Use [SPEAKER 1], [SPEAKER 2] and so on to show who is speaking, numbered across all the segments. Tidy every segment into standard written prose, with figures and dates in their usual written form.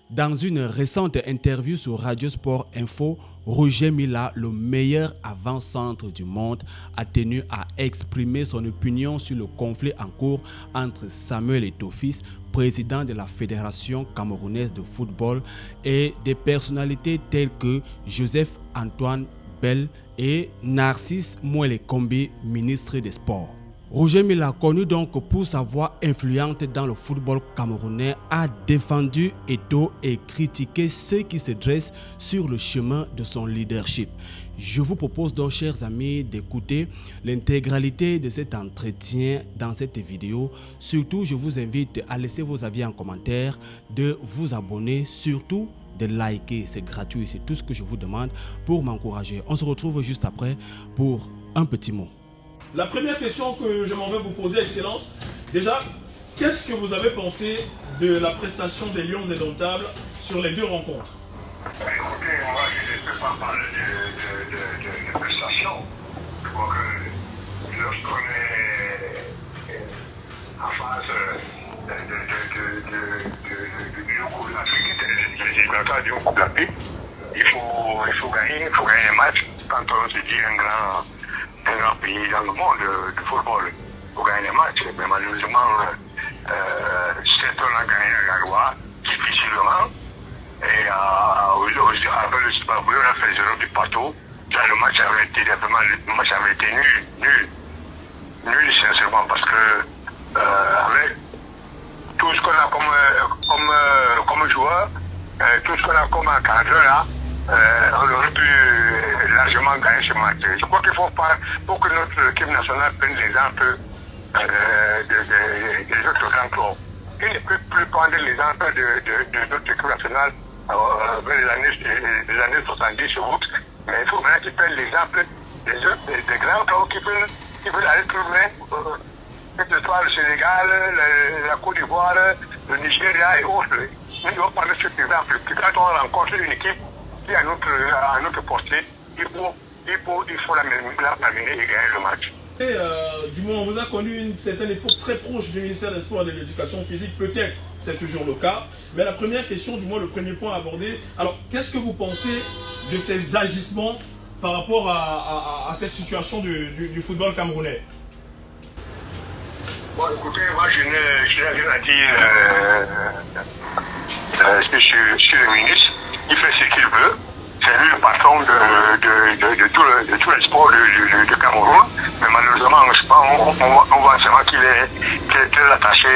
[SPEAKER 1] Dans une récente interview sur Radio Sport Info, Roger Milla, le meilleur avant-centre du monde, a tenu à exprimer son opinion sur le conflit en cours entre Samuel Eto'o-Fils, président de la Fédération camerounaise de football, et des personnalités telles que Joseph-Antoine Bell et Narcisse Mouele-Kombi, ministre des Sports. Roger Milla, connu donc pour sa voix influente dans le football camerounais, a défendu Eto'o et critiqué ceux qui se dressent sur le chemin de son leadership. Je vous propose donc, chers amis, d'écouter l'intégralité de cet entretien dans cette vidéo. Surtout, je vous invite à laisser vos avis en commentaire, de vous abonner, surtout de liker, c'est gratuit, c'est tout ce que je vous demande pour m'encourager. On se retrouve juste après pour un petit mot.
[SPEAKER 2] La première question que je m'en vais vous poser, Excellence, déjà, qu'est-ce que vous avez pensé de la prestation des Lions indomptables sur les deux rencontres?
[SPEAKER 3] Écoutez, moi je ne peux pas parler de prestations. Je crois que lorsqu'on est en phase du Coupe d'Afrique, les éliminatoires du Coupe d'Afrique, il faut gagner un match quand on se dit un grand pays dans le monde de football. Il faut gagner les matchs, mais malheureusement, certes on a gagné la loi difficilement, et avec le Super Bowl, on a fait 0 du partout. Là, le match avait été nul. Nul, sincèrement, parce que avec tout ce qu'on a comme joueur, tout ce qu'on a comme encadreur là, on aurait pu largement gagner ce match. Je crois qu'il faut pas, pour que notre équipe nationale prenne l'exemple des autres grands clubs. Il ne peut plus prendre l'exemple de notre équipe nationale vers les années 70 ou autres, mais il faut maintenant qu'ils prennent l'exemple des grands clubs qui veulent aller plus loin, que ce soit le Sénégal, la Côte d'Ivoire, le Nigeria et autres. Nous devons prendre cet exemple. Quand on rencontre une équipe qui est à notre portée, il faut la mener et gagner le match.
[SPEAKER 2] Du moins, on vous a connu une certaine époque très proche du ministère des Sports et de l'Éducation physique, peut-être c'est toujours le cas. Mais la première question, du moins le premier point à aborder, alors qu'est-ce que vous pensez de ces agissements par rapport à cette situation du football camerounais?
[SPEAKER 3] Bon, écoutez, moi je n'ai rien à dire sur le ministre. Il fait ce qu'il veut. C'est lui le patron de tout le sport du Cameroun. Mais malheureusement, on voit seulement qu'il est très attaché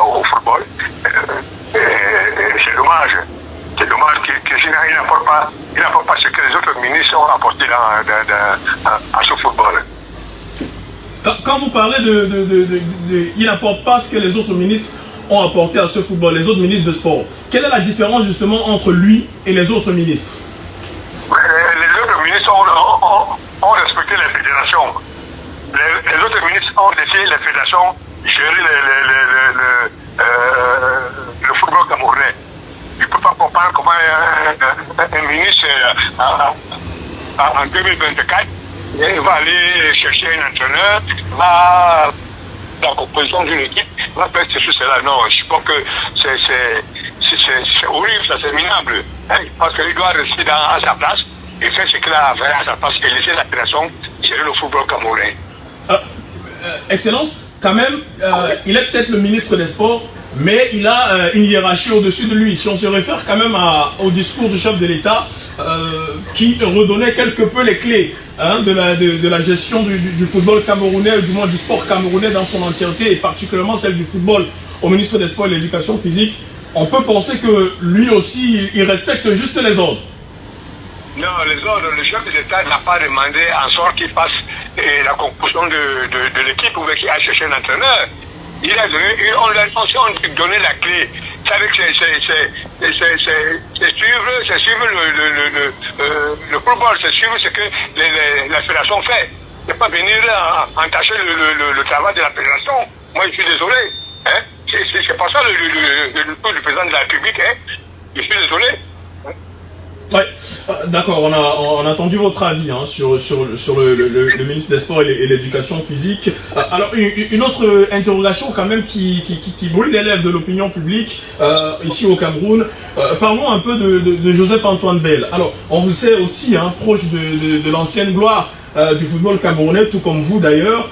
[SPEAKER 3] au football. C'est dommage. C'est dommage qu'il n'apporte pas ce que les autres ministres ont apporté à ce football.
[SPEAKER 2] Quand vous parlez il n'apporte pas ce que les autres ministres ont apporté à ce football, les autres ministres de sport, quelle est la différence justement entre lui et les autres ministres?
[SPEAKER 3] Les autres ministres ont respecté les fédérations. Les autres ministres ont laissé les fédérations gérer le football camerounais. Je ne peux pas comprendre comment un ministre en 2024 il va aller chercher un entraîneur, va la composition d'une équipe, va faire ceci, cela. Non, je pense que c'est horrible, ça c'est minable. Hein, parce qu'il doit rester à sa place et faire ce qu'il a à faire à sa place et laisser la fédération gérer le football camerounais.
[SPEAKER 2] Excellence, quand même, il est peut-être le ministre des Sports, mais il a une hiérarchie au-dessus de lui. Si on se réfère quand même au discours du chef de l'État qui redonnait quelque peu les clés de la gestion du football camerounais, ou du moins du sport camerounais dans son entièreté, et particulièrement celle du football au ministre des Sports et de l'Éducation physique, on peut penser que lui aussi, il respecte juste les ordres.
[SPEAKER 3] Non, les ordres, le chef de l'État n'a pas demandé en sorte qu'il fasse la composition de l'équipe ou qu'il aille chercher un entraîneur. Il a donné, on lui a donné la clé. C'est suivre le football, c'est suivre ce que la fédération fait. C'est pas venir entacher le travail de la fédération. Moi, je suis désolé. Hein? C'est pas ça le président de la République. Hein? Je suis désolé.
[SPEAKER 2] Ouais, d'accord, on a entendu votre avis hein, sur le ministre des Sports et l'éducation physique. Alors, une autre interrogation quand même qui brûle les lèvres de l'opinion publique ici au Cameroun. Parlons un peu de Joseph-Antoine Bell. Alors, on vous sait aussi hein, proche de l'ancienne gloire du football camerounais, tout comme vous d'ailleurs.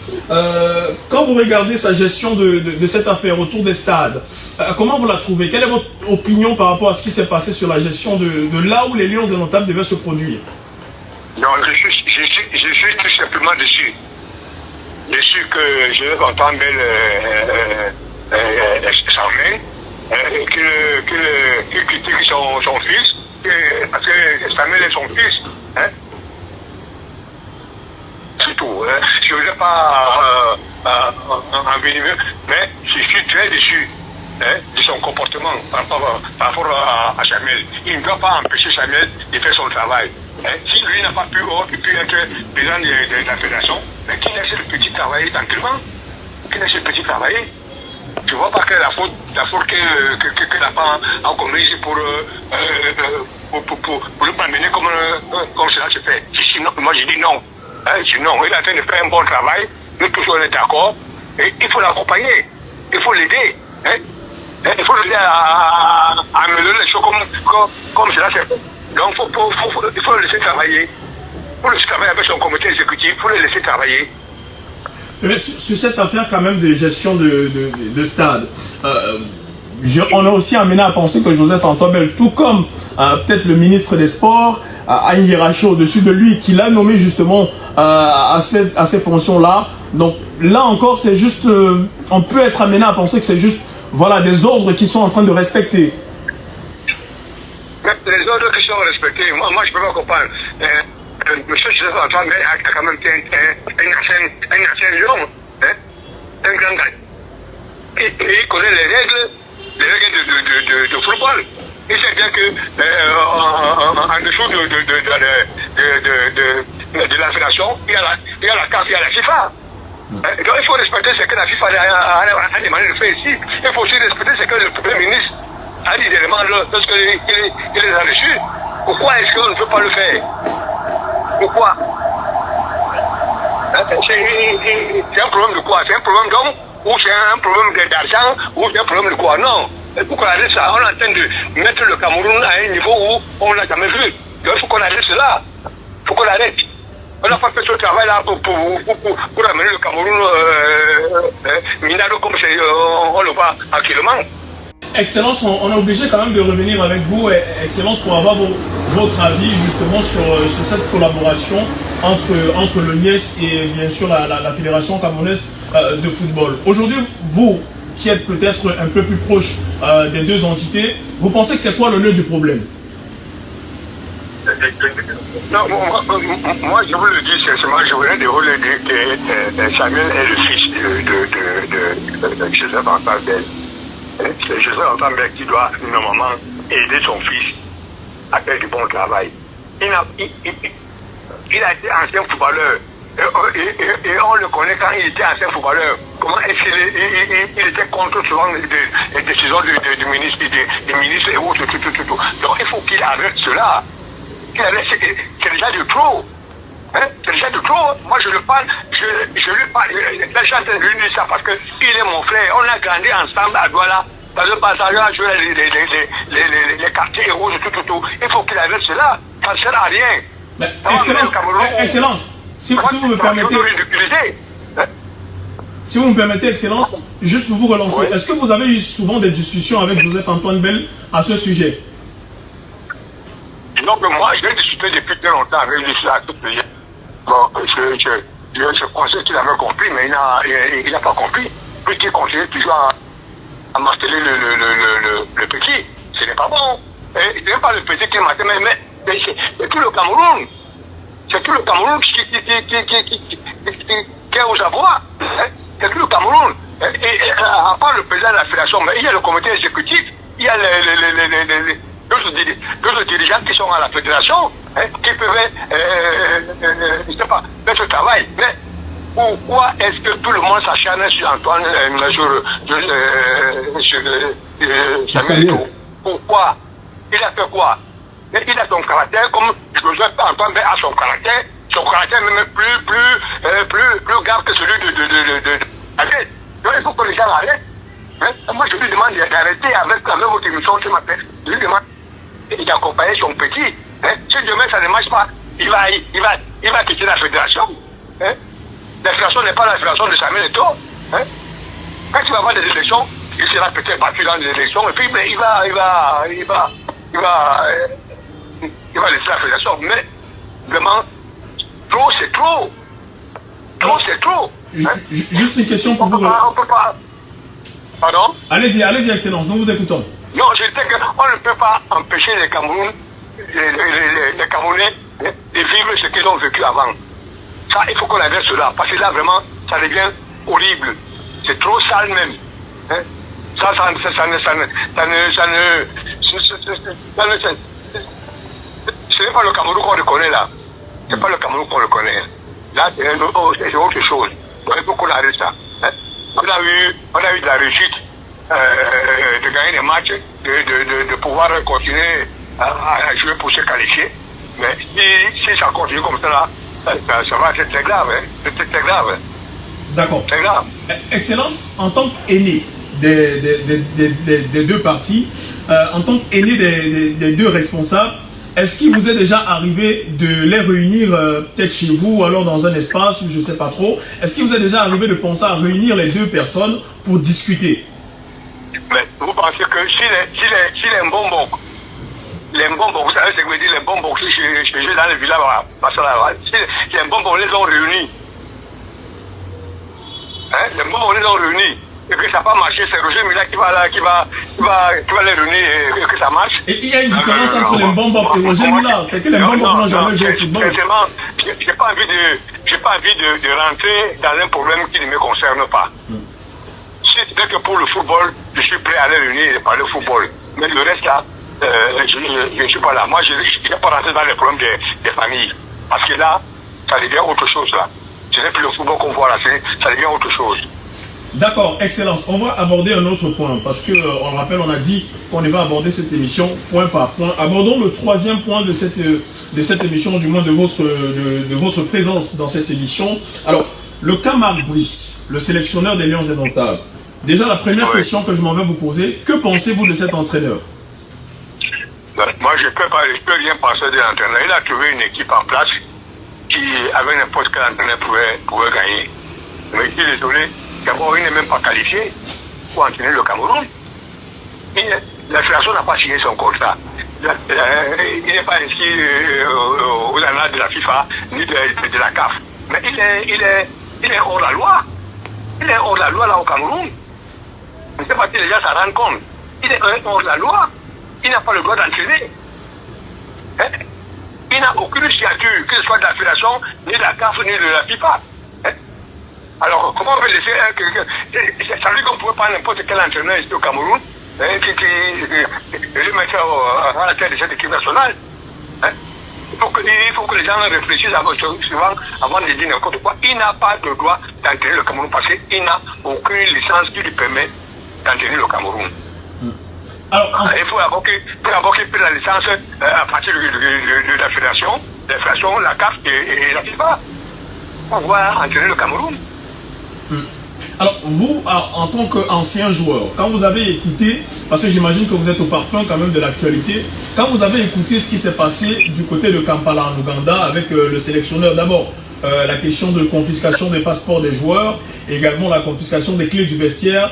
[SPEAKER 2] Quand vous regardez sa gestion de cette affaire autour des stades, comment vous la trouvez? Quelle est votre opinion par rapport à ce qui s'est passé sur la gestion de là où les Lions indomptables devaient se produire?
[SPEAKER 3] Non, je suis tout simplement déçu. Déçu que Joseph-Antoine Bell s'en mêle, qu'il critique son fils, parce que Samuel est son fils. Hein? C'est tout. Je ne voulais pas envenimer, mais je suis très déçu de son comportement par rapport à Samuel. Il ne doit pas empêcher Samuel de faire son travail. Si lui n'a pas pu être président de la fédération, mais qu'il laisse le petit travailler tranquillement. Qu'il laisse le petit travailler. Je ne vois pas que la faute que la femme a commise pour le mener comme cela se fait. Moi je dis non. Sinon, il est en train de faire un bon travail, nous tous on est d'accord, et il faut l'accompagner, il faut l'aider, il faut l'aider à améliorer les choses comme cela se fait. Donc il faut le laisser travailler, il faut le laisser travailler avec son comité exécutif, il faut le laisser travailler.
[SPEAKER 2] Mais sur cette affaire quand même de gestion de stade, on a aussi amené à penser que Joseph-Antoine Bell, tout comme peut-être le ministre des Sports, a une hiérarchie au-dessus de lui, qui l'a nommé justement à ces fonctions-là. Donc là encore, c'est juste, on peut être amené à penser que c'est juste voilà, des ordres qui sont en train de respecter.
[SPEAKER 3] Mais les ordres qui sont respectés, moi je ne peux pas comprendre. Monsieur Joseph-Antoine Bell a quand même été un ancien lion, un grand gars. Et il connaît les règles de football. Il sait bien que en dessous de la fédération, il y a la CAF, il y a la FIFA. Donc il faut respecter ce que la FIFA a demandé de faire ici. Il faut aussi respecter ce que le Premier ministre a dit des demandes lorsqu'il les a reçus. Pourquoi est-ce qu'on ne peut pas le faire? Pourquoi? C'est un problème de quoi? C'est un problème d'homme? Ou c'est un problème d'argent? Ou c'est un problème de quoi? Non. Pourquoi arrête ça? On est en train de mettre le Cameroun à un niveau où on ne l'a jamais vu. Donc il faut qu'on arrête cela. Il faut qu'on arrête. On n'a pas fait ce travail-là pour amener le Cameroun minado comme on le voit actuellement.
[SPEAKER 2] Excellence, on est obligé quand même de revenir avec vous, Excellence, pour avoir votre avis justement sur cette collaboration entre le NIES et bien sûr la Fédération camerounaise de football. Aujourd'hui, vous qui êtes peut-être un peu plus proche des deux entités, vous pensez que c'est quoi le nœud du problème?
[SPEAKER 3] Non, moi je vous le dis sincèrement, je voulais vous le dire que Samuel est le fils de Joseph-Antoine Bell. C'est Joseph-Antoine Bell qui doit normalement aider son fils à faire du bon travail. Il a été ancien footballeur. Et on le connaît quand il était ancien footballeur. Comment est-ce qu'il était contre souvent les décisions du ministre, des ministres et autres, tout. Donc il faut qu'il arrête cela. C'est déjà de trop. C'est déjà de trop. Moi je le parle, je lui parle. Là, je suis en train de lui dire ça parce qu'il est mon frère. On a grandi ensemble à Douala. Dans le passage, on a joué les quartiers et autres, tout. Il faut qu'il arrête cela. Ça ne sert à rien.
[SPEAKER 2] Mais, Excellence, si vous me permettez. Si vous me permettez, Excellence, juste pour vous relancer, est-ce que vous avez eu souvent des discussions avec Joseph-Antoine Bell à ce sujet?
[SPEAKER 3] Donc moi, je vais discuter depuis très longtemps avec lui à tout le Bon, je pensais qu'il avait compris, mais il n'a pas compris. Puis il continue toujours à marteler le petit. Ce n'est pas bon. Et ce n'est pas le petit qui martèle, mais c'est tout le Cameroun. C'est tout le Cameroun qui est aux abois. C'est tout le Cameroun. Et à part le président de la fédération, mais il y a le comité exécutif, il y a d'autres dirigeants qui sont à la fédération, qui peuvent, je sais pas, faire ce travail. Mais pourquoi est-ce que tout le monde s'acharne sur Antoine, sur Samuel Eto'o? Pourquoi? Il a fait quoi? Il a son caractère, comme Joseph Antoine a son caractère même plus grave que celui de donc il faut que les gens arrêtent. Moi je lui demande d'arrêter avec votre émission ce matin. Je lui demande d'accompagner son petit. Si demain ça ne marche pas, il va quitter la fédération. La fédération n'est pas la fédération de Samuel Eto'o. Quand il va avoir des élections, il sera peut-être battu dans les élections et puis il va laisser la fédération. Mais vraiment, trop c'est trop. Trop c'est trop.
[SPEAKER 2] Juste une question pour vous.
[SPEAKER 3] On peut pas. Pardon?
[SPEAKER 2] Allez-y, Excellence, nous vous écoutons.
[SPEAKER 3] Non, je dis qu'on ne peut pas empêcher les Camerounais de vivre ce qu'ils ont vécu avant. Ça, il faut qu'on arrête cela, parce que là, vraiment, ça devient horrible. C'est trop sale même. Ça ce n'est pas le Cameroun qu'on reconnaît là. C'est pas le Cameroun qu'on reconnaît. Là, c'est autre chose. Donc, il faut qu'on arrête ça. On a eu de la réussite de gagner des matchs, de pouvoir continuer à jouer pour se qualifier. Mais si ça continue comme ça, là, ça va être très grave. C'est très grave.
[SPEAKER 2] D'accord.
[SPEAKER 3] Très grave.
[SPEAKER 2] Excellence, en tant qu'aîné des deux parties, en tant qu'aîné des deux responsables, est-ce qu'il vous est déjà arrivé de les réunir peut-être chez vous ou alors dans un espace où je ne sais pas trop? Est-ce qu'il vous est déjà arrivé de penser à réunir les deux personnes pour discuter?
[SPEAKER 3] Mais vous pensez que si les bonbons, vous savez ce que veut dire les bonbons chez eux dans les villages, si les bonbons les ont réunis, les bonbons les ont réunis, et que ça n'a pas marché, c'est Roger Mila qui va les réunir et que ça marche.
[SPEAKER 2] Et il y a une différence entre les bonbons et Roger Mila, c'est que les bonbons n'ont jamais joué au football.
[SPEAKER 3] J'ai pas envie de rentrer dans un problème qui ne me concerne pas. Si c'est que pour le football, je suis prêt à les réunir et parler football. Mais le reste là, je ne suis pas là. Moi, je ne vais pas rentrer dans les problèmes des familles. Parce que là, ça devient autre chose là. Ce n'est plus le football qu'on voit là, ça devient autre chose.
[SPEAKER 2] D'accord, Excellence. On va aborder un autre point parce que, on le rappelle, on a dit qu'on va aborder cette émission point par point. Abordons le troisième point de cette émission, du moins de votre présence dans cette émission. Alors, le cas Marc Brice, le sélectionneur des Lions indomptables. Déjà, la première question que je m'en vais vous poser, que pensez-vous de cet entraîneur?
[SPEAKER 3] Moi, je ne peux rien penser de l'entraîneur. Il a trouvé une équipe en place qui, avec n'importe quel entraîneur, pouvait gagner. Mais je suis désolé. D'abord, il n'est même pas qualifié pour entraîner le Cameroun. La fédération n'a pas signé son contrat. Il n'est pas inscrit aux annales de la FIFA ni de la CAF. Mais il est hors la loi. Il est hors la loi là au Cameroun. Je ne sais pas si les gens s'en rendent compte. Il est hors la loi. Il n'a pas le droit d'entraîner. Il n'a aucune signature, que ce soit de la fédération, ni de la CAF, ni de la FIFA. Alors, comment on peut laisser ça veut dire qu'on ne pouvait pas n'importe quel entraîneur ici au Cameroun le mettre à la tête de cette équipe nationale. Il faut que les gens réfléchissent souvent avant de dire n'importe quoi. Il n'a pas de droit d'entraîner le Cameroun parce qu'il n'a aucune licence qui lui permet d'entraîner le Cameroun. Alors, il faut avoir pris la licence à partir de la fédération, la CAF et la FIFA pour pouvoir entraîner le Cameroun.
[SPEAKER 2] Alors, vous, en tant qu'ancien joueur, quand vous avez écouté, parce que j'imagine que vous êtes au parfum quand même de l'actualité, quand vous avez écouté ce qui s'est passé du côté de Kampala en Ouganda avec le sélectionneur, d'abord la question de confiscation des passeports des joueurs, également la confiscation des clés du vestiaire,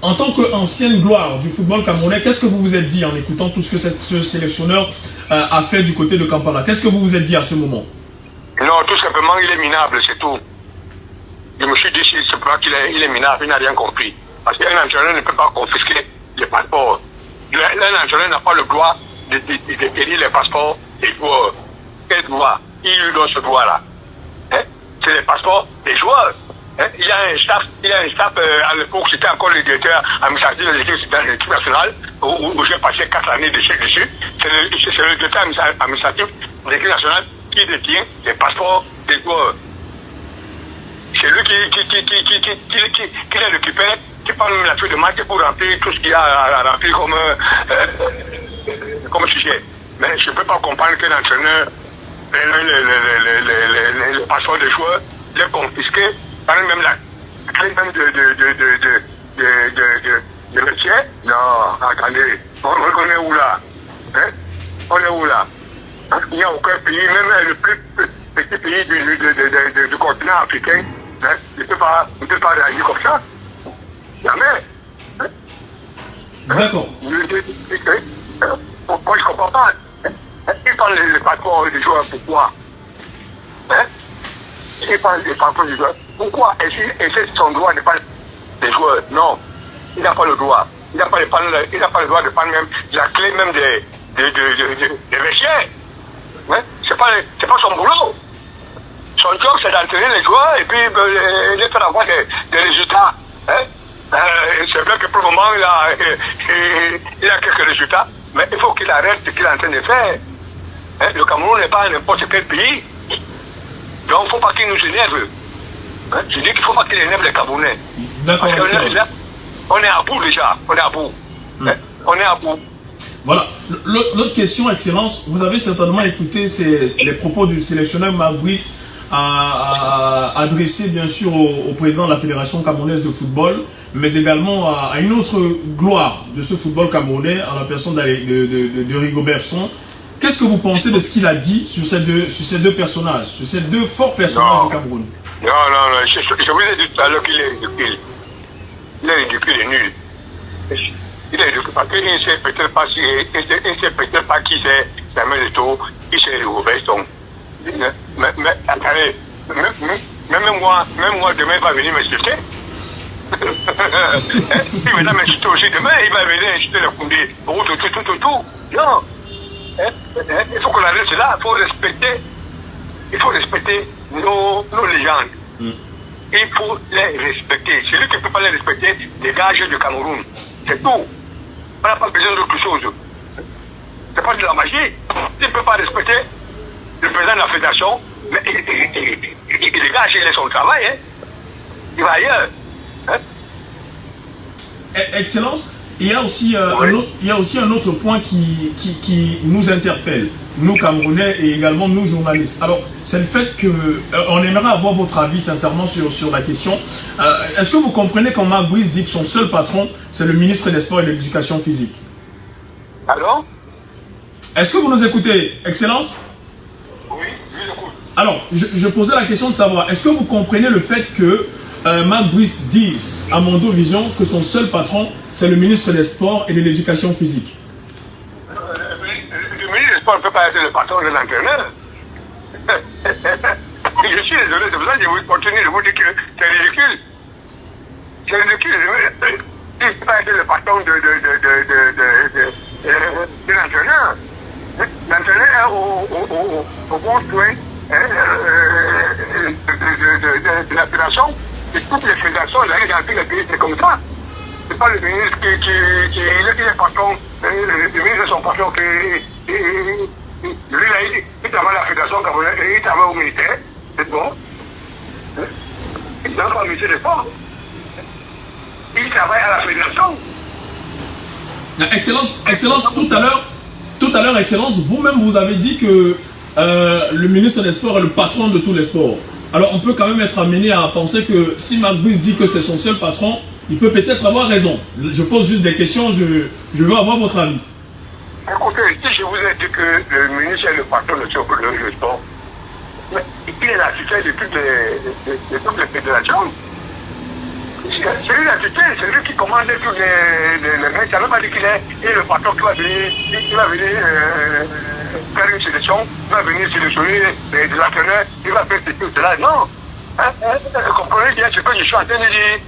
[SPEAKER 2] en tant qu'ancienne gloire du football camerounais, qu'est-ce que vous vous êtes dit en écoutant tout ce que ce sélectionneur a fait du côté de Kampala? Qu'est-ce que vous vous êtes dit à ce moment?
[SPEAKER 3] Non, tout simplement, il est minable, c'est tout. Je me suis dit, c'est pas qu'il est minable, il n'a rien compris. Parce qu'un entraîneur ne peut pas confisquer les passeports. Un entraîneur n'a pas le droit de tenir les passeports des joueurs. Quel droit? Il lui donne ce droit-là. C'est les passeports des joueurs. Il y a un staff à l'époque, c'était encore le directeur administratif de l'équipe nationale, où j'ai passé 4 années dessus. C'est le directeur administratif de l'équipe nationale qui détient les passeports des joueurs. C'est lui qui les récupère, qui prend même la feuille de match pour remplir tout ce qu'il y a à remplir comme sujet. Mais je ne peux pas comprendre que l'entraîneur, les passeports des joueurs, les confisqués, par même la clé même de métier. Non, attendez, on est où là? Hein? On est où là? Hein? Il n'y a aucun pays, même le plus petit pays du continent africain, hein? ne peut pas réagir comme ça. Jamais. Hein?
[SPEAKER 1] D'accord.
[SPEAKER 3] Pourquoi je ne comprends pas? Ils parlent des passeports des joueurs, pourquoi? Hein? Ils parlent des passeports des joueurs. Pourquoi? Et c'est son droit de parler des joueurs? Non. Il n'a pas le droit. Il n'a pas le droit de prendre même la clé même des vestiaires. Hein? C'est pas son boulot. Son job, c'est d'entraîner les joueurs et puis de faire avoir des résultats. Hein? C'est vrai que pour le moment, il a quelques résultats, mais il faut qu'il arrête ce qu'il est en train de faire. Hein? Le Cameroun n'est pas n'importe quel pays. Donc, il ne faut pas qu'il nous énerve. Hein? Je dis qu'il ne faut pas qu'il énerve les Camerounais.
[SPEAKER 1] D'accord,
[SPEAKER 3] on est à bout déjà. On est à bout. Hein? On est à bout.
[SPEAKER 1] Voilà. L'autre question, Excellence, vous avez certainement écouté les propos du sélectionneur Maguis adressés bien sûr au président de la Fédération camerounaise de football, mais également à une autre gloire de ce football camerounais, en la personne de Rigobert Song. Qu'est-ce que vous pensez de ce qu'il a dit sur ces deux personnages, sur ces deux forts personnages du Cameroun?
[SPEAKER 3] Non, je vous ai dit tout à l'heure qu'il est ridicule. Il est ridicule et nul. Il est ridicule parce qu'il ne sait peut-être pas qui c'est Samuel Eto'o, qui c'est Rigobert Song. Mais attendez, même moi, demain, il va venir m'insulter. Il va m'insulter aussi demain, il va venir insulter le Koundé. Tout. Non. Il faut qu'on arrête cela, il faut respecter nos légendes. Il faut les respecter. Celui qui ne peut pas les respecter, dégage du Cameroun. C'est tout. On n'a pas besoin d'autre chose. C'est pas de la magie. Il ne peut pas respecter le président de la fédération, mais il dégage, il est son travail. Hein. Il va ailleurs. Hein.
[SPEAKER 1] Excellence, il y a aussi un autre point qui nous interpelle, nous Camerounais et également nous journalistes. Alors, c'est le fait qu'on aimerait avoir votre avis sincèrement sur la question. Est-ce que vous comprenez quand Maguis dit que son seul patron, c'est le ministre des Sports et de l'Éducation physique?
[SPEAKER 3] Alors?
[SPEAKER 1] Est-ce que vous nous écoutez, Excellence?
[SPEAKER 3] Oui, je l'écoute.
[SPEAKER 1] Alors, je posais la question de savoir, est-ce que vous comprenez le fait que Maguis dise à Mondo Vision que son seul patron, c'est le ministre des Sports et de l'Éducation physique?
[SPEAKER 3] Le ministre des Sports ne peut pas être le patron de l'entraîneur. Je suis désolé, c'est pour ça que je vais continuer de vous dire que c'est ridicule. C'est ridicule. Il ne peut pas être le patron de l'entraîneur. L'entraîneur est au bon soin de la fédération. Et toutes les fédérations, là, dans tous les pays, c'est comme ça. C'est pas le ministre qui est patron, le ministre de son patron lui, il travaille à la fédération camerounaise, il travaille au militaire, c'est bon. Il travaille pas au ministère des Sports. Il travaille à la fédération.
[SPEAKER 1] Excellence, tout à l'heure, Excellence, vous-même vous avez dit que le ministre des Sports est le patron de tous les sports. Alors on peut quand même être amené à penser que si Maguis dit que c'est son seul patron, il peut peut-être avoir raison. Je pose juste des questions, je veux avoir votre avis.
[SPEAKER 3] Écoutez, si je vous ai dit que le ministre est le patron de sport, mais il est la tutelle de toutes les fédérations. C'est lui la tutelle, c'est lui qui commande tous les mecs. Ça ne veut pas dire qu'il est le patron qui va venir, faire une sélection, il va venir sélectionner des entraîneurs, il va faire tout cela. Non. Vous comprenez bien ce que je suis en train de dire.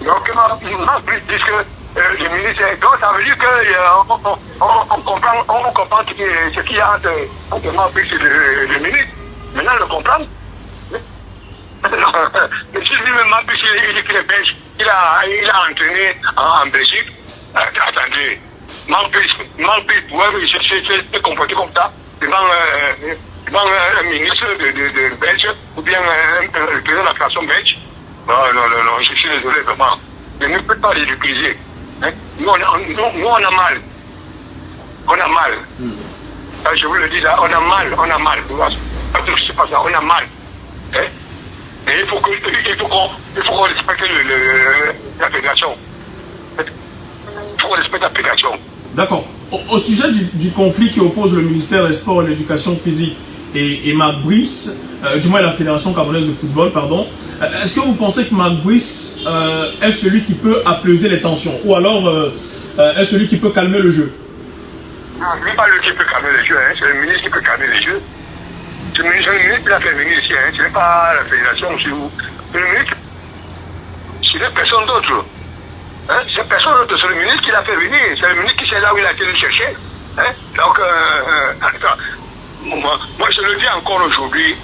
[SPEAKER 3] Donc, il m'a dit que le ministre, donc ça veut dire qu'on comprend ce qu'il y a entre Maguis et le ministre. Maintenant, on le comprend. Mais si lui-même Maguis, il dit qu'il est belge, il a entraîné en Belgique. Attendez, Maguis pouvait se comporter comme ça devant un ministre de Belge ou bien le président de la fédération belge. Non, je suis désolé, vraiment. Je ne peux pas les utiliser. Hein? Nous, on a mal. On a mal. Je vous le dis là, on a mal. C'est pas ça, on a mal. Hein? Et il faut qu'on respecte la fédération. Il faut qu'on respecte la fédération.
[SPEAKER 2] D'accord. Au sujet du conflit qui oppose le ministère des Sports et de l'Éducation physique et Marc Brice, du moins la Fédération camerounaise de football, pardon, est-ce que vous pensez que Marc Brice est celui qui peut apaiser les tensions ou alors est celui qui peut calmer le jeu?
[SPEAKER 3] Non, ce n'est pas lui qui peut calmer les jeux, hein. C'est le ministre qui peut calmer les jeux. C'est le ministre qui l'a fait venir ici, hein. Ce n'est pas la fédération, c'est vous. Le ministre, c'est personne d'autre. Hein? C'est personne d'autre, c'est le ministre qui l'a fait venir. C'est le ministre qui sait là où il a été le chercher. Hein? Donc, moi, je le dis encore aujourd'hui,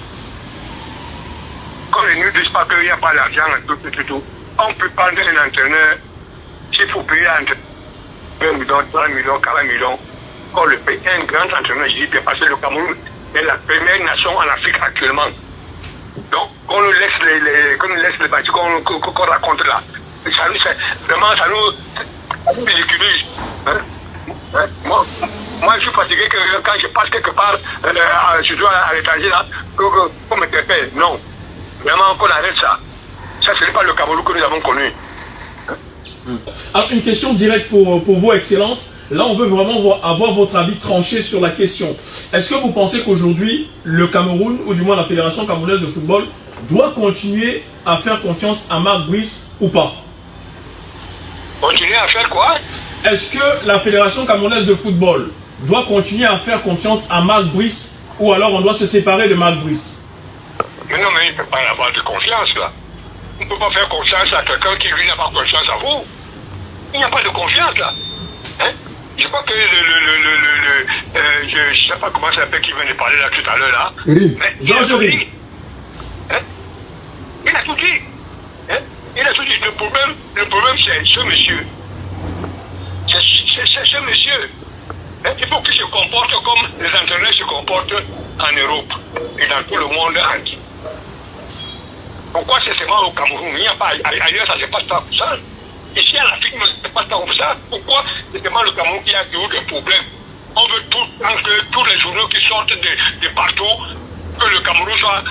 [SPEAKER 3] quand les ne disent pas qu'il n'y a pas d'argent, tout. On peut prendre un entraîneur, s'il faut payer entre 20 millions, 30 millions, 40 millions, on le paye un grand entraîneur, je dis bien, parce que le Cameroun est la première nation en Afrique actuellement. Donc, qu'on nous laisse les bâtiments qu'on raconte là. Vraiment, ça nous ridiculise. Hein? Moi, je suis fatigué que quand je passe quelque part, je dois à l'étranger là, qu'on m'interpelle. Non. Vraiment, qu'on arrête ça. Ça, ce n'est pas le Cameroun que nous avons connu.
[SPEAKER 2] Alors, une question directe pour vous, Excellence. Là, on veut vraiment avoir votre avis tranché sur la question. Est-ce que vous pensez qu'aujourd'hui, le Cameroun, ou du moins la Fédération camerounaise de football, doit continuer à faire confiance à Marc Brice ou pas?
[SPEAKER 3] Continuer à faire quoi?
[SPEAKER 2] Est-ce que la Fédération camerounaise de football doit continuer à faire confiance à Marc Brice ou alors on doit se séparer de Marc Brice?
[SPEAKER 3] Mais non, mais il ne peut pas y avoir de confiance là. On ne peut pas faire confiance à quelqu'un qui lui n'a pas confiance à vous. Il n'y a pas de confiance là. Hein? Je crois que je ne sais pas comment ça s'appelle qui vient de parler là tout à l'heure là.
[SPEAKER 2] Georges Rim.
[SPEAKER 3] Hein? Il a tout dit. Hein? Il a tout dit. Le problème c'est ce monsieur. C'est ce monsieur. Hein? Il faut qu'il se comporte comme les entraîneurs se comportent en Europe et dans tout le monde entier. Pourquoi c'est seulement au Cameroun? Il n'y a pas ailleurs, ça ne se passe pas comme ça. Ici en Afrique, ça ne se passe pas comme ça. Pourquoi c'est seulement le Cameroun qui a toujours des problèmes? On veut tous les journaux qui sortent de partout, que le Cameroun soit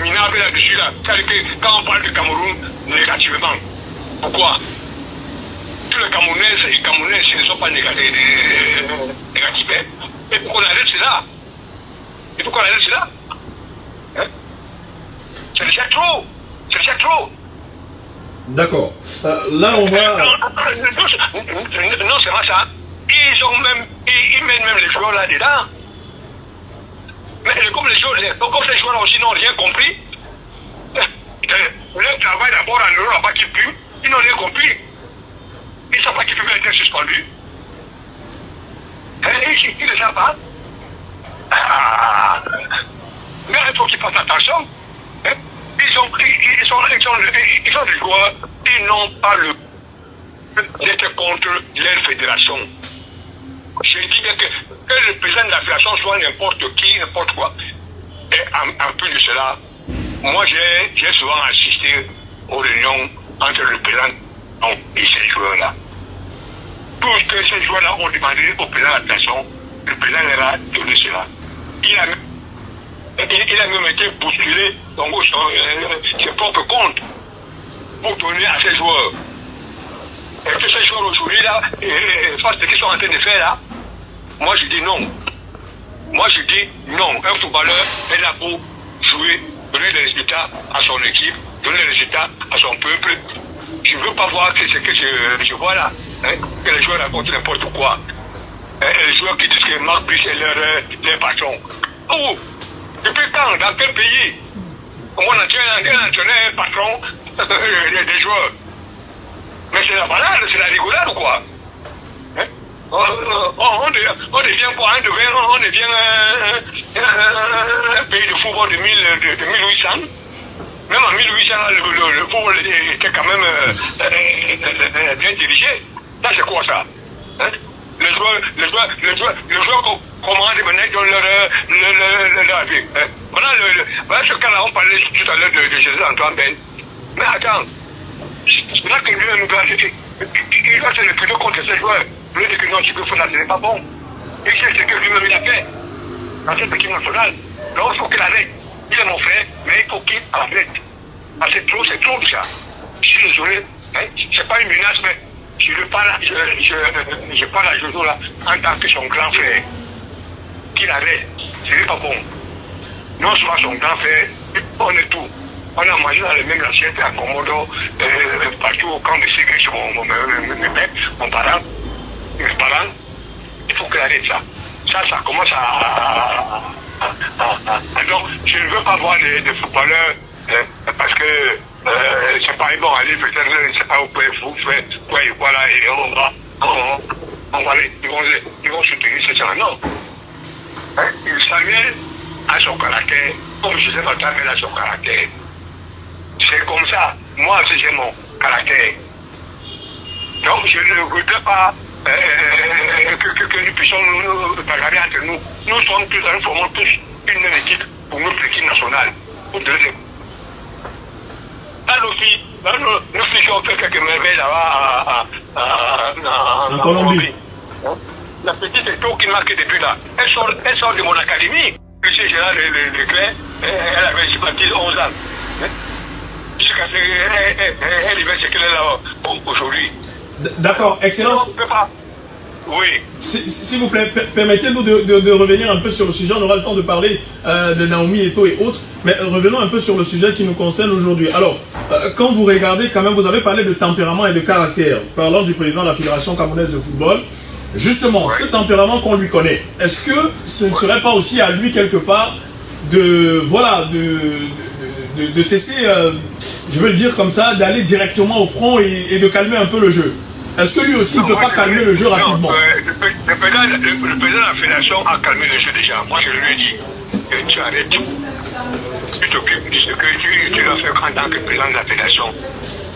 [SPEAKER 3] minable là-dessus. Là. C'est-à-dire que quand on parle du Cameroun négativement, pourquoi? Tous les Camerounais ne sont pas négatifs. Et pourquoi on arrête cela? Il faut qu'on arrête cela. Hein? C'est déjà trop. C'est déjà trop.
[SPEAKER 2] D'accord. Là, on va...
[SPEAKER 3] Non, c'est pas ça. Ils mènent même les joueurs là-dedans. Mais comme les joueurs aussi n'ont rien compris, leur travail d'abord en Europe n'a pas qui pue, ils n'ont rien compris. Ils ne savent pas qu'ils peuvent être suspendus. Ils ne savent pas. Mais il faut qu'ils fassent attention. Ils sont des joueurs, ils n'ont pas d'être contre leur fédération. Je dis bien que le président de la fédération soit n'importe qui, n'importe quoi. Et en plus de cela, moi j'ai souvent assisté aux réunions entre le président et ces joueurs-là. Tout ce que ces joueurs-là ont demandé au président de la fédération, le président leur a donné cela. Il a même été bousculé dans ses propres comptes pour donner à ses joueurs. Et que ces joueurs aujourd'hui, là, face à ce qu'ils sont en train de faire là, moi je dis non. Moi je dis non. Un footballeur est là pour jouer, donner des résultats à son équipe, donner des résultats à son peuple. Je ne veux pas voir ce que je vois là, hein, que les joueurs racontent n'importe quoi. Les joueurs qui disent que Marc Brice est leur patron. Oh! Depuis quand? Dans quel pays? On a un entraîneur, un patron des joueurs. Mais c'est la balade, c'est la rigolade ou quoi? Hein? On devient quoi? On devient un pays de football de 1800. Même en 1800, le football était quand même bien dirigé. Ça, c'est quoi ça? Hein? Les joueurs commandent maintenant, ils donnent leur avis. Voilà ce cas-là, on parlait tout à l'heure de Jésus Antoine Ben. Mais attends, c'est là que lui, il doit se réputer contre ces joueurs. Lui dit que non, tu peux faire ça, ce n'est pas bon. Il sait ce que lui-même il a fait dans cette équipe nationale. Donc il faut qu'il arrête. Il est mon frère, mais il faut qu'il arrête. Ah, c'est trop déjà. Je suis désolé, hein? C'est pas une menace, mais je parle à Jojo là en tant que son grand frère. Qu'il arrête, ce n'est pas bon. Non seulement son grand frère, on est tout. On a mangé dans les mêmes assiettes à Komodo, partout au camp de sécurité chez mon parent, mes parents. Il faut qu'il arrête ça. Ça commence à donc, je ne veux pas voir des footballeurs parce que c'est pas bon aller peut-être, je sais pas où vous faire quoi et voilà et on va ils vont soutenir ces gens. Non. Hein? Samuel a son caractère, comme Joseph Samuel a son caractère. C'est comme ça. Moi, j'ai mon caractère. Donc, je ne voudrais pas que nous puissions nous bagarrer entre nous. Nous sommes tous, nous formons tous une même équipe pour notre équipe nationale. Pour deuxième. Là, nos filles ont fait quelques merveilles là-bas en Colombie. La petite Eto qui marque des buts là, elle sort de mon académie. Monsieur Gérard Leclerc, elle avait, je pense, 11 ans. Jusqu'à ce qu'elle y va ce qu'elle est là aujourd'hui.
[SPEAKER 1] D'accord, Excellence.
[SPEAKER 3] Oui.
[SPEAKER 1] S'il vous plaît, permettez-nous de revenir un peu sur le sujet. On aura le temps de parler de Naomi Eto'o et autres, mais revenons un peu sur le sujet qui nous concerne aujourd'hui. Alors, quand vous regardez, quand même, vous avez parlé de tempérament et de caractère, parlant du président de la Fédération camerounaise de football. Justement, ce tempérament qu'on lui connaît, est-ce que ce ne serait pas aussi à lui quelque part de cesser, je veux le dire comme ça, d'aller directement au front et de calmer un peu le jeu? Est-ce que lui aussi ne peut pas calmer le jeu rapidement?
[SPEAKER 3] Le président de la Fédération a calmé le jeu déjà. Moi, je lui ai dit que tu arrêtes. Tu t'occupes de ce que tu dois faire en tant que président de la Fédération.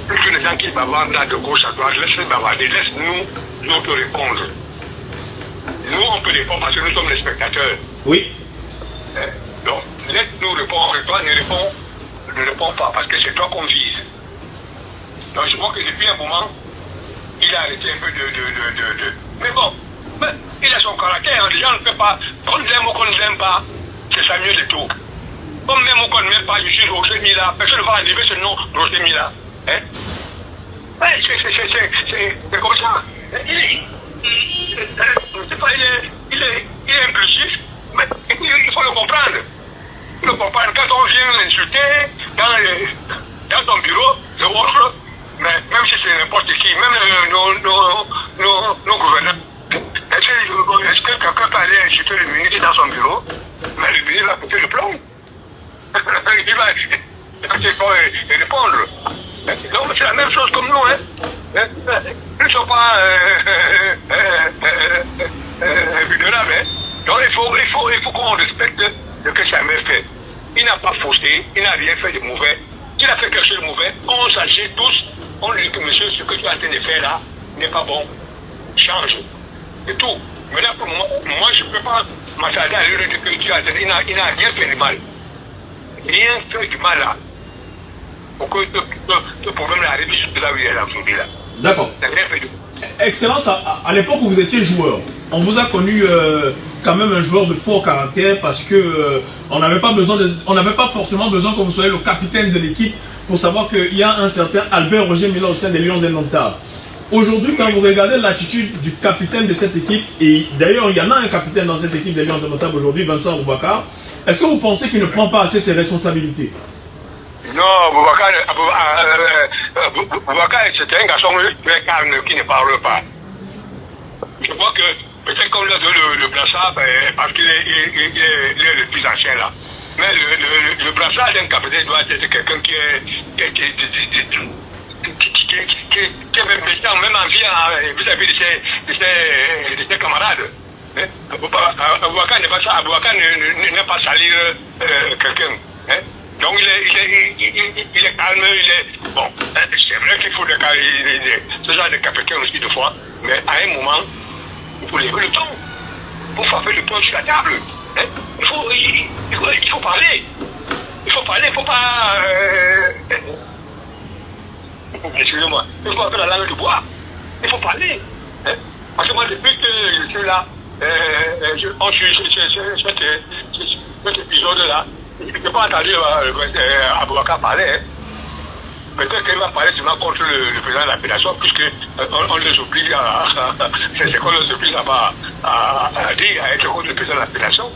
[SPEAKER 3] Tous les gens qui bavardent là de gauche à droite, laisse-les bavarder, laisse-nous te répondre. Nous, on peut répondre parce que nous sommes les spectateurs.
[SPEAKER 1] Oui.
[SPEAKER 3] Donc, laisse-nous répondre. Toi, ne réponds pas parce que c'est toi qu'on vise. Donc, je crois que depuis un moment, il a arrêté un peu de... Mais bon, il a son caractère. Les gens ne peuvent pas... Qu'on l'aime ou qu'on ne l'aime pas, c'est Samuel Eto'o. Comme même ou qu'on ne m'aime pas, je suis Roger Mila. Personne ne va enlever ce nom, Roger Mila. Hein? Ouais, c'est comme ça. Il est impulsif, mais il faut le comprendre. Il faut le comprendre. Quand on vient l'insulter dans ton bureau, le vôtre, mais même si c'est n'importe qui, même nos gouverneurs, est-ce que quelqu'un peut aller insulter le ministre dans son bureau, mais le ministre va péter le plomb? Il va répondre. Donc c'est la même chose comme nous, hein. Nous ne sommes pas vulnérables, hein. Donc il faut qu'on respecte ce que Samuel fait. Il n'a pas faussé, il n'a rien fait de mauvais. S'il a fait quelque chose de mauvais, on s'assied tous, on lui dit que monsieur, ce que tu es en train de faire là n'est pas bon. Change. C'est tout. Mais là, pour moi, je ne peux pas m'attarder à lui dire que tu as il n'a rien fait de mal. Rien fait du mal là. Pour que ce problème arrive sur là où il est là aujourd'hui là.
[SPEAKER 1] D'accord. Excellence, à l'époque où vous étiez joueur, on vous a connu quand même un joueur de fort caractère parce que on n'avait pas forcément besoin que vous soyez le capitaine de l'équipe pour savoir qu'il y a un certain Albert Roger Mila au sein des Lions indomptables. Aujourd'hui, quand vous regardez l'attitude du capitaine de cette équipe, et d'ailleurs il y en a un capitaine dans cette équipe des Lions indomptables aujourd'hui, Vincent Boubacar, est-ce que vous pensez qu'il ne prend pas assez ses responsabilités?
[SPEAKER 3] Non, Boubacar, c'est un garçon très calme qui ne parle pas. Je crois que peut-être qu'on lui a donné le brassard parce qu'il est le plus ancien là. Mais le brassard d'un capitaine doit être quelqu'un qui est même méchant, même envie vis-à-vis de ses camarades. Boubacar n'est pas ça. Boubacar n'est pas salir quelqu'un. Donc il est calme, bon, c'est vrai qu'il faut ce genre de capitaine aussi de fois, mais à un moment, il faut lever le ton, il faut frapper le poing sur la table, hein? il faut parler, il faut pas, excusez-moi, il faut avoir la langue de bois, il faut parler, hein? Parce que moi depuis que je suis là, on suit cet épisode-là. Je n'ai pas entendu Aboubakar parler. Hein. Peut-être qu'il va parler seulement contre le président de la fédération, puisqu'on les oblige c'est qu'on les oblige à dire, à être contre le président de la fédération.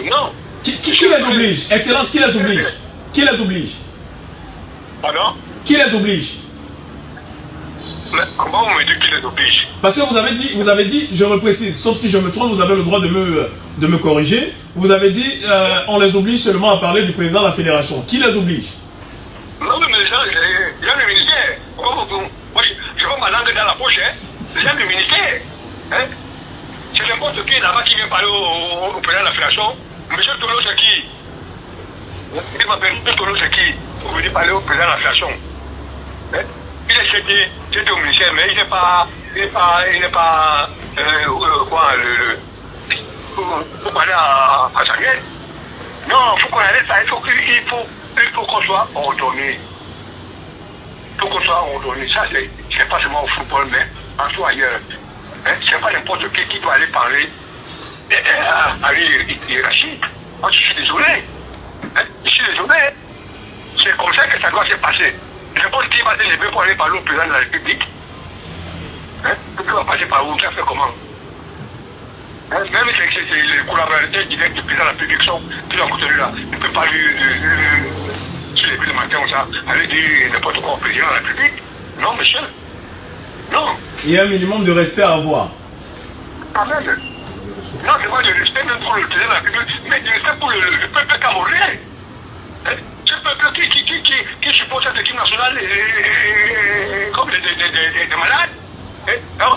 [SPEAKER 3] Non.
[SPEAKER 2] Qui les oblige? Excellence, qui les oblige? Qui les oblige?
[SPEAKER 3] Pardon?
[SPEAKER 2] Qui les oblige?
[SPEAKER 3] Mais comment vous me dites qui les oblige?
[SPEAKER 2] Parce que vous avez dit, je reprécise, sauf si je me trompe, vous avez le droit de me corriger. Vous avez dit, on les oblige seulement à parler du président de la fédération. Qui les oblige?
[SPEAKER 3] Non, mais les gens, il y a le ministère. Moi, je vois ma langue dans la poche, hein. C'est le ministère. Hein? C'est n'importe qui là-bas qui vient parler au président de la fédération. Monsieur Tolo, c'est qui? Il m'appelle Monsieur Tolo, c'est qui? Vous venez parler au président de la fédération. Hein? Il est c'était au ministère, mais il n'est pas pour parler à Samuel. Non, il faut qu'on arrête ça, il faut qu'on soit ordonné. Il faut qu'on soit ordonné. Ça, c'est pas seulement au football, mais en soi ailleurs. Hein? C'est pas n'importe qui doit aller parler à l'hierarchie. Moi, je suis désolé. Hein? Je suis désolé. C'est comme ça que ça doit se passer. N'importe qui va se lever pour aller parler au président de la République. Hein? Qui va passer par où? Ça fait comment? Hein? Même si c'est les collaborateurs directs du président de la République qui sont côté là, il ne peut pas lui se lever le matin comme ça, aller dire n'importe quoi au président de la République. Non, monsieur. Non.
[SPEAKER 2] Il y a un minimum de respect à avoir.
[SPEAKER 3] Quand même. Non, c'est pas de respect même pour le président de la République, mais du respect pour le peuple camerounais. Ce peuple qui supporte cette équipe nationale comme des malades. Et on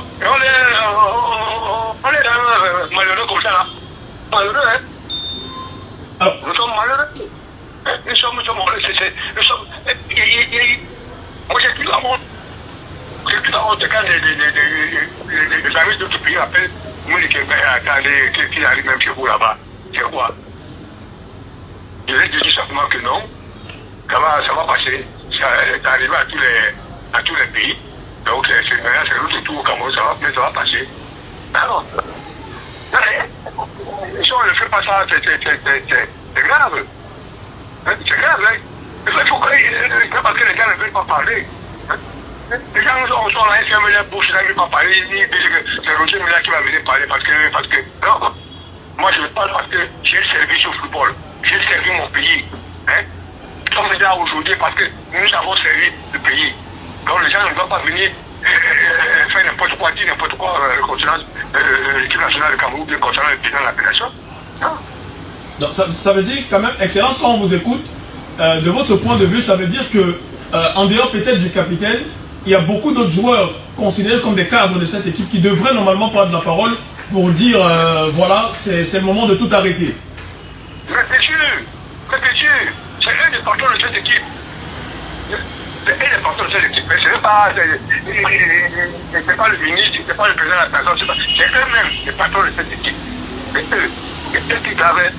[SPEAKER 3] est malheureux comme ça là. Malheureux, hein.
[SPEAKER 2] Alors,
[SPEAKER 3] nous sommes malheureux. Nous sommes malheureux. Moi j'ai plus la honte. J'ai plus la honte quand les amis d'autres pays appellent. Moi je dis attendez, qu'il arrive même chez vous là-bas. C'est quoi? Je vais dire simplement que non. Ça va passer. Ça est arrivé à tous les pays. Donc c'est l'autre tour au Cameroun, mais ça va passer. Alors, si on ne fait pas ça, c'est grave. C'est grave, hein. Il faut parce que les gens ne veulent pas parler. Les gens sont là, ils ferment les bouches, ils ne veulent pas parler, ils disent que c'est Roger Mila qui va venir parler parce que non. Moi je parle parce que j'ai servi au football, j'ai servi mon pays. Hein? Nous sommes là aujourd'hui parce que nous avons servi le pays. Donc les gens ne doivent pas venir faire n'importe quoi, dire n'importe quoi concernant l'équipe nationale de Cameroun, bien concernant le président de la fédération.
[SPEAKER 2] Donc, ça veut dire quand même, Excellence, quand on vous écoute, de votre point de vue, ça veut dire que en dehors peut-être du capitaine, il y a beaucoup d'autres joueurs considérés comme des cadres de cette équipe qui devraient normalement prendre la parole pour dire voilà, c'est le moment de tout arrêter.
[SPEAKER 3] Mais c'est sûr, c'est un des patrons de cette équipe. C'est un des patrons de cette équipe, mais c'est pas le ministre, c'est pas le président de la fédération, c'est eux-mêmes les patrons de cette équipe. C'est eux qui travaillent.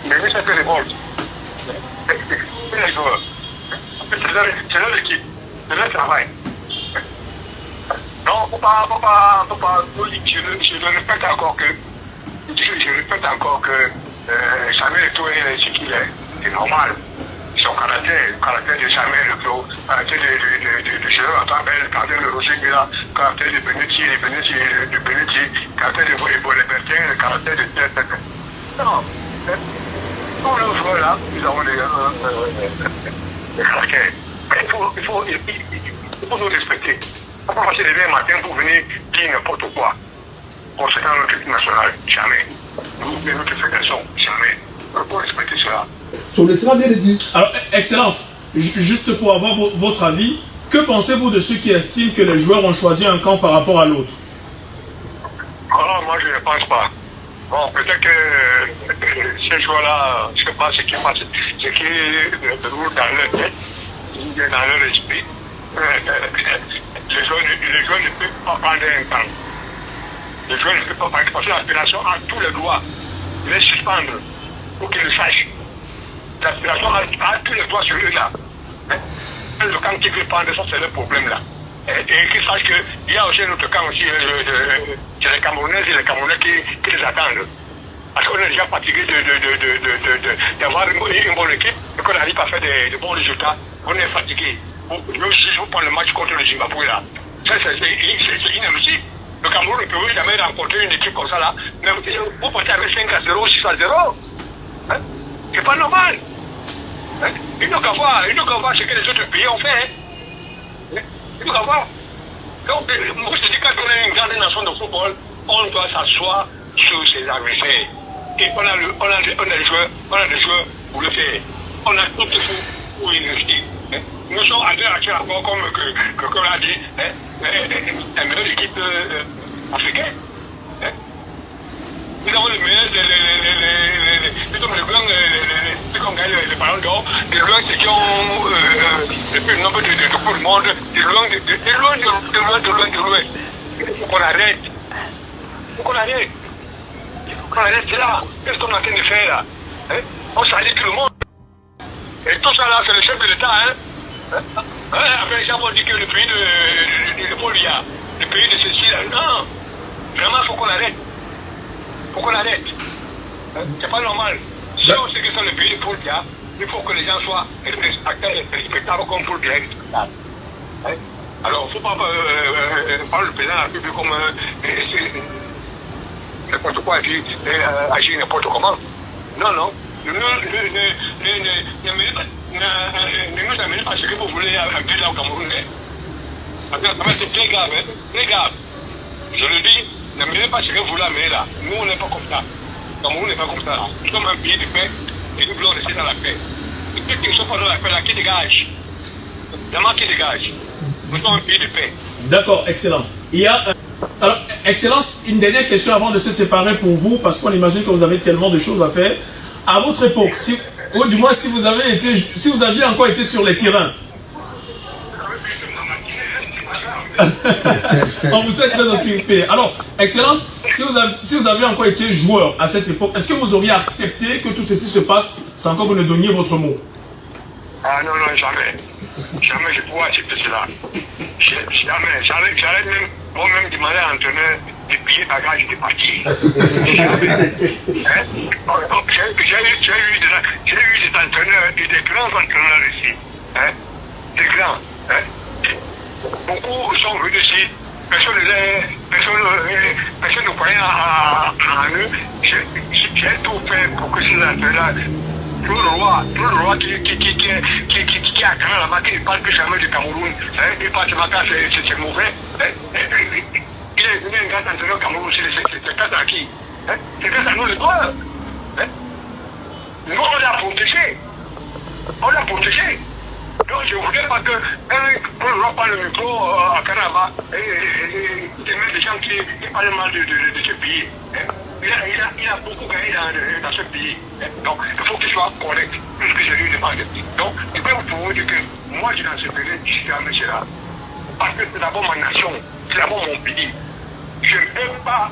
[SPEAKER 3] Mais c'est cette révolte. C'est les joueurs. C'est leur équipe, c'est leur travail. Non, faut pas, je répète encore que Samuel Eto'o est ce qu'il est. C'est normal. Son caractère, le caractère de Samuel Eto'o, le caractère de Gérard Antabel, le caractère de Roger Mila, le caractère de Benetti, le caractère de Bolebertin, le caractère de... Non. Tous nos joueurs là, nous avons des caractères. Il faut nous respecter. On ne peut pas passer les lever un matin pour venir dire n'importe quoi concernant notre équipe nationale. Jamais. Nous, notre fédération, jamais. Il faut respecter cela.
[SPEAKER 4] Son excellence vient de dire.
[SPEAKER 2] Alors, Excellence, juste pour avoir votre avis, que pensez-vous de ceux qui estiment que les joueurs ont choisi un camp par rapport à l'autre?
[SPEAKER 3] Alors, moi, je ne pense pas. Bon, peut-être que ces joueurs-là, je ne sais pas ce qui passe, ce qui roule dans leur tête, dans leur esprit. Les joueurs ne peuvent pas prendre un camp. Les joueurs ne peuvent pas prendre parce que la fédération a tous les droits de les suspendre pour qu'ils le sachent. La fédération a tous les droits sur eux là. Le camp qui veut prendre ça, c'est le problème là. Et qu'ils sachent qu'il y a aussi un autre camp aussi, c'est les Camerounais qui les attendent. Parce qu'on est déjà fatigué d'avoir une bonne équipe et qu'on n'arrive pas à faire de bons résultats. On est fatigué. Même si je vous prends le match contre le Zimbabwe là, ça c'est inadmissible. Le Cameroun ne peut jamais rencontrer une équipe comme ça là. Même vous partez avec 5-0, 6-0. Hein? C'est pas normal. Hein? Il faut qu'à voir ce que les autres pays ont fait. Hein? Il faut qu'à voir. Donc, moi je dis quand on est une grande nation de football, on doit s'asseoir sur ses adversaires. Et on a des joueurs pour le faire. On a tout il faut pour y réussir. Hein? Nous sommes à deux actions comme l'a dit, la meilleure équipe africaine. Hein? Nous avons les meilleurs, les blancs, ceux qui ont gagné les ballons d'or, les blancs qui ont le plus nombre de coups du monde, de loin. Il faut qu'on arrête. C'est là. Qu'est-ce qu'on est en train de faire là? Hein? On salit tout le monde. Et tout ça là, c'est le chef de l'État. Après, ça, on dit que le pays de Polia, le pays de ceci là. Non. Vraiment, il faut qu'on arrête. C'est pas normal. Si on sait que c'est le pays de Polia, il faut que les gens soient respectables comme Polia est respectable. Hein? Alors, il ne faut pas parler le président de la République comme n'importe quoi et puis agir n'importe comment. Non. Ne nous amenez pas ce que vous voulez amener là au Cameroun. C'est très grave, hein? Très grave. Je le dis, n'amenez pas ce que vous voulez amener là. Nous, on n'est pas comme ça. Le Cameroun n'est pas comme ça. Nous sommes un pays de paix et nous voulons rester dans la paix. Et ceux qui ne sont pas dans la paix là, qui dégagent? Vraiment, qui dégagent? Nous sommes un pays de paix.
[SPEAKER 2] D'accord, Excellence. Il y a... Alors, Excellence, une dernière question avant de se séparer pour vous, parce qu'on imagine que vous avez tellement de choses à faire. À votre époque, ou du moins si vous aviez encore été sur les terrains, on vous êtes très occupé. Alors, Excellence, si vous aviez encore été joueur à cette époque, est-ce que vous auriez accepté que tout ceci se passe sans que vous ne donniez votre mot?
[SPEAKER 3] Ah non, jamais. Jamais je pourrais accepter cela. Jamais. J'allais même moi-même demander à l'entraîneur de payer bagages et de partir. J'ai eu des entraîneurs et des grands entraîneurs ici. Hein? Des grands. Hein? Beaucoup sont venus ici. Personne ne croyait en eux. J'ai tout fait pour que ces entraîneurs, tout le roi qui a Ghana là-bas, qui ne parle plus jamais du Cameroun, hein? Il parle seulement quand c'est mauvais. Hein? Il est venu un grand entraîneur au Cameroun, c'est grâce à qui? Hein? C'est grâce à nous les joueurs. Hein? Nous, on l'a protégé. Donc je ne voudrais pas qu'on ne voit pas le micro à Canada et mettre des gens qui parlent mal de ce pays. Hein? Il a beaucoup gagné dans ce pays. Hein? Donc il faut qu'il soit correct, plus que je lui demande. Donc je peux vous dire que moi je n'accepterai jamais cela. Parce que c'est d'abord ma nation, c'est d'abord mon pays. Je ne peux pas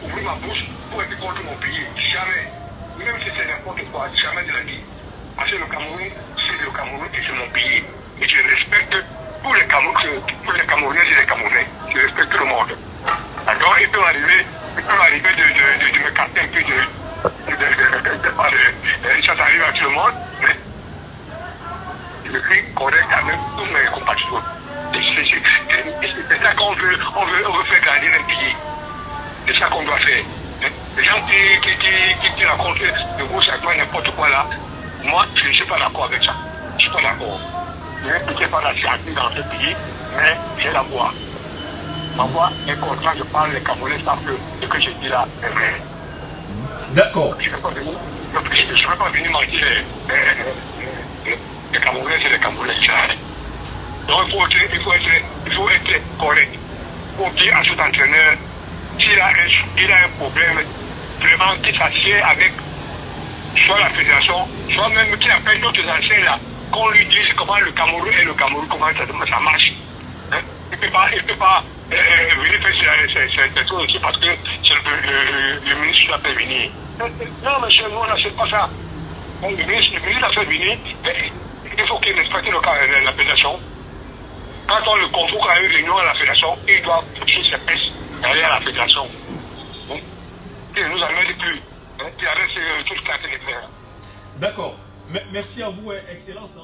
[SPEAKER 3] ouvrir ma bouche pour être contre mon pays. Jamais. Même si c'est n'importe quoi, jamais de la vie. Parce que le Cameroun, c'est le Cameroun et c'est mon pays. Et je respecte tous les Camerounais et les Camerounais. Je respecte tout le monde. Alors, il peut m'arriver de me capter un peu ça arrive à tout le monde, mais je suis correct avec tous mes compatriotes. C'est ça qu'on veut faire gagner un pays. C'est ça qu'on doit faire. Les gens qui racontent de gauche à droite n'importe quoi là, moi je ne suis pas d'accord avec ça. Je ne suis pas d'accord. Je ne vais pas la science dans ce pays, mais j'ai la voix. Ma voix est constante, je parle, les Camerounais savent que ce que je dis là est vrai.
[SPEAKER 2] D'accord.
[SPEAKER 3] Je ne vais pas venir mentir. Les Camerounais, c'est les Camerounais. Donc il faut être correct. Pour dire à cet entraîneur, s'il a un problème, vraiment qu'il s'assied avec soit la fédération, soit même qu'il appelle d'autres anciens là, qu'on lui dise comment le Cameroun comment ça marche. Hein? Il ne peut pas venir faire ces choses aussi parce que c'est le ministre qui l'a fait venir. Non, monsieur, non, c'est pas ça. Le ministre l'a fait venir. il faut qu'il respecte la fédération. Quand on le convoque à une réunion à la fédération, il doit pousser ses pistes derrière la fédération. Il ne nous amène plus. Il arrête tout ce qu'il a fait de faire.
[SPEAKER 2] D'accord. Merci à vous, Excellence.